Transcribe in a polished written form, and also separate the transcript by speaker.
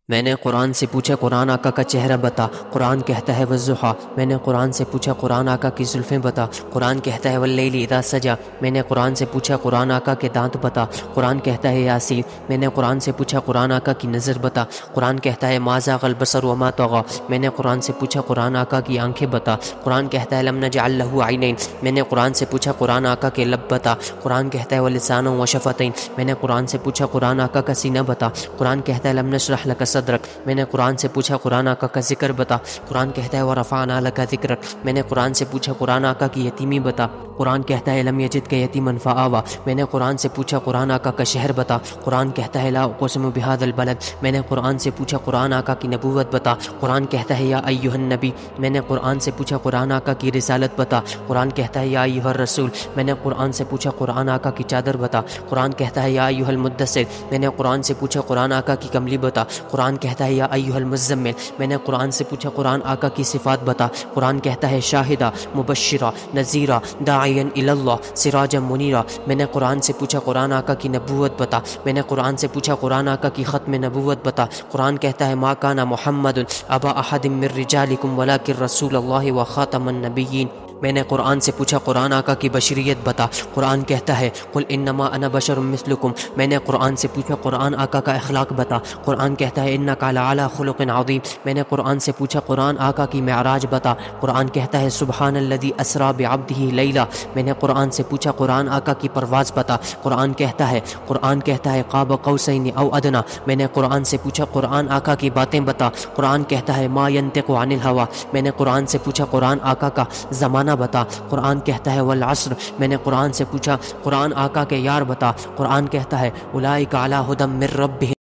Speaker 1: میں نے قرآن سے پوچھا قرآن آقا کا چہرہ بتا، قرآن کہتا ہے والضحیٰ۔ میں نے قرآن سے پوچھا قرآن آقا کی زلفیں بتا، قرآن کہتا ہے واللیل اذا سجا۔ میں نے قرآن سے پوچھا قرآن آقا کے دانت بتا، قرآن کہتا ہے یاسین۔ میں نے قرآن سے پوچھا قرآن آقا کی نظر بتا، قرآن کہتا ہے ما زاغ البصر وما طغى۔ میں نے قرآن سے پوچھا قرآن آقا کی آنکھیں بتا، قرآن کہتا ہے لم نجعل له عینین۔ میں نے قرآن سے پوچھا قرآن آقا کے لب بتا، قرآن کہتا ہے ولسانا وشفتین۔ میں نے قرآن سے پوچھا قرآن آقا کا سینہ بتا، قرآن کہتا ہے لم نشرح لك صدرک۔ میں نے قرآن سے پوچھا قرآن آقا کا ذکر بتا، قرآن کہتا ہے ورفعنا لك ذکرک۔ میں نے قرآن سے پوچھا قرآن آقا کی یتیمی بتا، قرآن کہتا ہے لم یجدک یتیما فآوی۔ میں نے قرآن سے پوچھا قرآن آقا کا شہر بتا، قرآن کہتا ہے لا اقسم بهذا البلد۔ میں نے قرآن سے پوچھا قرآن آقا کی نبوت بتا، قرآن کہتا ہے یا ایھا النبی۔ میں نے قرآن سے پوچھا قرآن آقا کی رسالت بتا، قرآن کہتا ہے یا ایھا الرسول۔ میں نے قرآن سے پوچھا قرآن آقا کی چادر بتا، قرآن کہتا ہے یا ایھا المدثر۔ میں نے قرآن سے پوچھا قرآن آقا کی کملی بتا، قرآن کہتا ہے یا ایھا المزمل۔ میں نے قرآن سے پوچھا قرآن آقا کی صفات بتا، قرآن کہتا ہے شاہدہ مبشرہ نذیرہ داعیا الی اللہ سراجا منیرہ۔ میں نے قرآن سے پوچھا قرآن آقا کی نبوت بتا، میں نے قرآن سے پوچھا قرآن آقا کی ختم نبوت بتا، قرآن کہتا ہے ما کان محمد ابا احد من رجالکم ولکن رسول اللہ وخاتم النبیین۔ میں نے قرآن سے پوچھا قرآن آقا کی بشریت بتا، قرآن کہتا ہے قل انما انا بشر مثلکم۔ میں نے قرآن سے پوچھا قرآن آقا کا اخلاق بتا، قرآن کہتا ہے انک لعلی خلق عظیم۔ میں نے قرآن سے پوچھا قرآن آقا کی معراج بتا، قرآن کہتا ہے سبحان الذی اسری بعبدہ لیلا۔ میں نے قرآن سے پوچھا قرآن آقا کی پرواز بتا، قرآن کہتا ہے قاب قوسین او ادنی۔ میں نے قرآن سے پوچھا قرآن آقا کی باتیں بتا، قرآن کہتا ہے ما ینطق عن الہوی۔ میں نے قرآن سے پوچھا قرآن آقا کا زمانہ بتا، قرآن کہتا ہے والعصر۔ میں نے قرآن سے پوچھا قرآن آقا کے یار بتا، قرآن کہتا ہے اولئک علی ھدی من ربہم